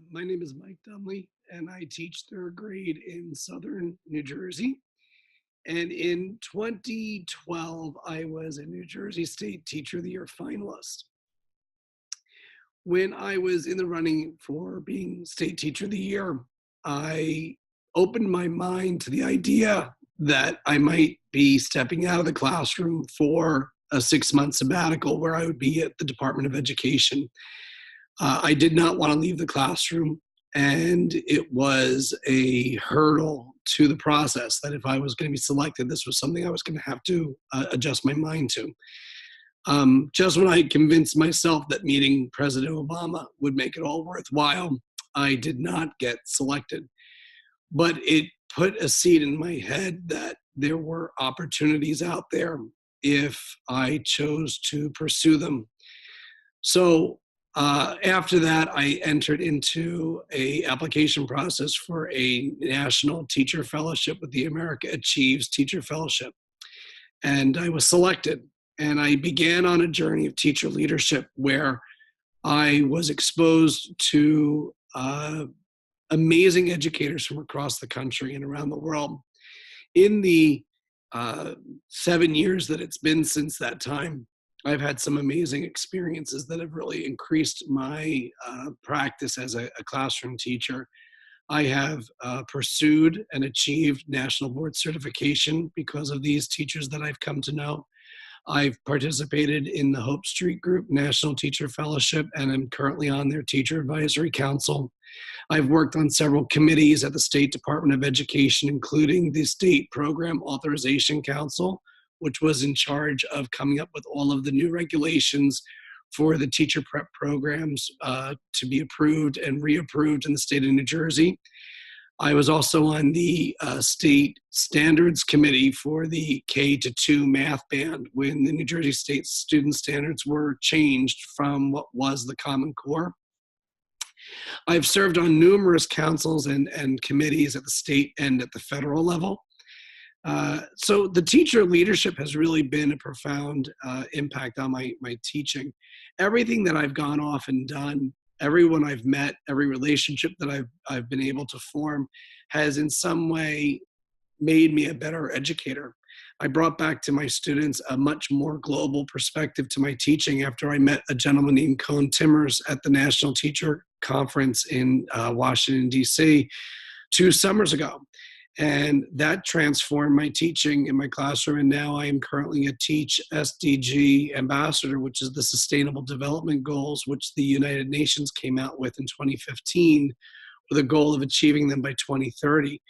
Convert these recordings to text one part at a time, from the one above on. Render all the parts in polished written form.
My name is Mike Dumley, and I teach third grade in Southern New Jersey. And in 2012, I was a New Jersey State Teacher of the Year finalist. When I was in the running for being State Teacher of the Year, I opened my mind to the idea that I might be stepping out of the classroom for a 6-month sabbatical where I would be at the Department of Education. I did not want to leave the classroom, and it was a hurdle to the process that if I was going to be selected, this was something I was going to have to adjust my mind to. Just when I convinced myself that meeting President Obama would make it all worthwhile, I did not get selected. But it put a seed in my head that there were opportunities out there if I chose to pursue them. So after that, I entered into a application process for a national teacher fellowship with the America Achieves Teacher Fellowship. And I was selected. And I began on a journey of teacher leadership where I was exposed to amazing educators from across the country and around the world. In the 7 years that it's been since that time, I've had some amazing experiences that have really increased my practice as a classroom teacher. I have pursued and achieved national board certification because of these teachers that I've come to know. I've participated in the Hope Street Group National Teacher Fellowship and am currently on their Teacher Advisory Council. I've worked on several committees at the State Department of Education, including the State Program Authorization Council, which was in charge of coming up with all of the new regulations for the teacher prep programs to be approved and reapproved in the state of New Jersey. I was also on the State Standards Committee for the K-2 math band when the New Jersey State student standards were changed from what was the Common Core. I've served on numerous councils and committees at the state and at the federal level. So the teacher leadership has really been a profound impact on my teaching. Everything that I've gone off and done, everyone I've met, every relationship that I've been able to form has in some way made me a better educator. I brought back to my students a much more global perspective to my teaching after I met a gentleman named Cone Timmers at the National Teacher Conference in Washington, D.C. 2 summers ago. And that transformed my teaching in my classroom. And now I am currently a Teach SDG ambassador, which is the Sustainable Development Goals, which the United Nations came out with in 2015 with a goal of achieving them by 2030.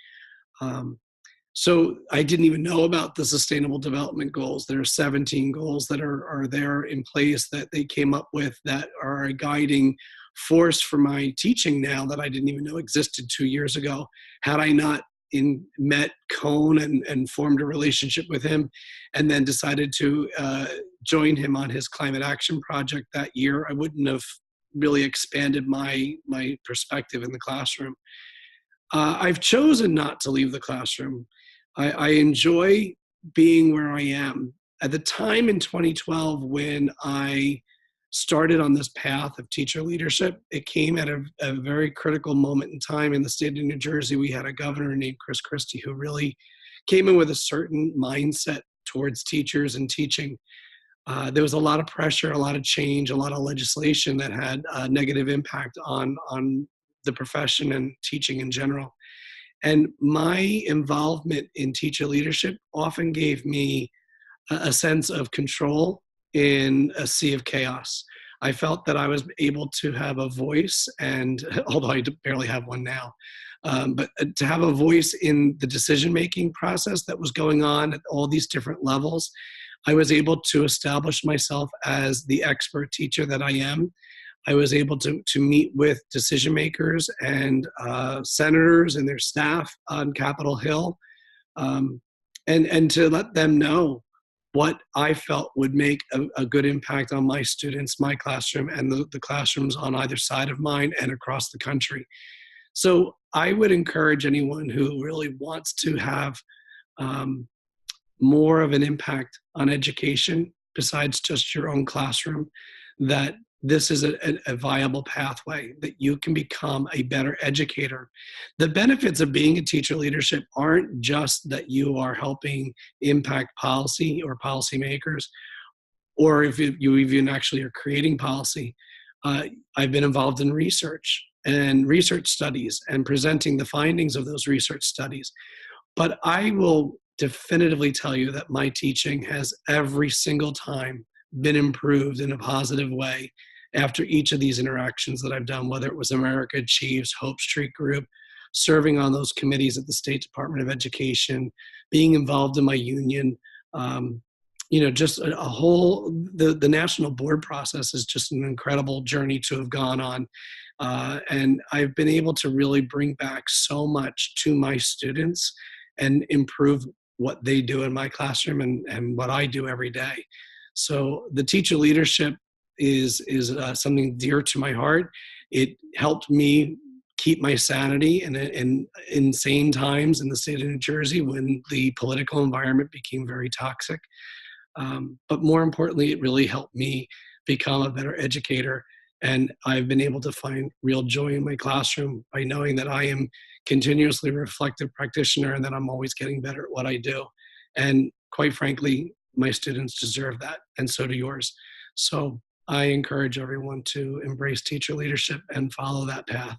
So I didn't even know about the Sustainable Development Goals. There are 17 goals that are there in place that they came up with that are a guiding force for my teaching now that I didn't even know existed 2 years ago. Had I not met Cone and formed a relationship with him and then decided to join him on his climate action project that year, I wouldn't have really expanded my perspective in the classroom. I've chosen not to leave the classroom. I enjoy being where I am. At the time in 2012 when I started on this path of teacher leadership, it came at a very critical moment in time in the state of New Jersey. We had a governor named Chris Christie who really came in with a certain mindset towards teachers and teaching. There was a lot of pressure, a lot of change, a lot of legislation that had a negative impact on the profession and teaching in general. And my involvement in teacher leadership often gave me a sense of control in a sea of chaos. I felt that I was able to have a voice, and although I barely have one now, but to have a voice in the decision-making process that was going on at all these different levels, I was able to establish myself as the expert teacher that I am. I was able to meet with decision makers and senators and their staff on Capitol Hill, and to let them know what I felt would make a good impact on my students, my classroom, and the classrooms on either side of mine and across the country. So I would encourage anyone who really wants to have more of an impact on education besides just your own classroom, that this is a viable pathway that you can become a better educator. The benefits of being a teacher leadership aren't just that you are helping impact policy or policymakers, or if you even actually are creating policy. Uh, I've been involved in research and research studies and presenting the findings of those research studies. But I will definitively tell you that my teaching has every single time been improved in a positive way after each of these interactions that I've done, whether it was America Achieves, Hope Street Group, serving on those committees at the State Department of Education, being involved in my union. Um, just a whole, the national board process is just an incredible journey to have gone on. And I've been able to really bring back so much to my students and improve what they do in my classroom and what I do every day. So the teacher leadership is something dear to my heart. It helped me keep my sanity in insane times in the state of New Jersey when the political environment became very toxic. But more importantly, it really helped me become a better educator. And I've been able to find real joy in my classroom by knowing that I am continuously a reflective practitioner and that I'm always getting better at what I do. And quite frankly, my students deserve that, and so do yours. So I encourage everyone to embrace teacher leadership and follow that path.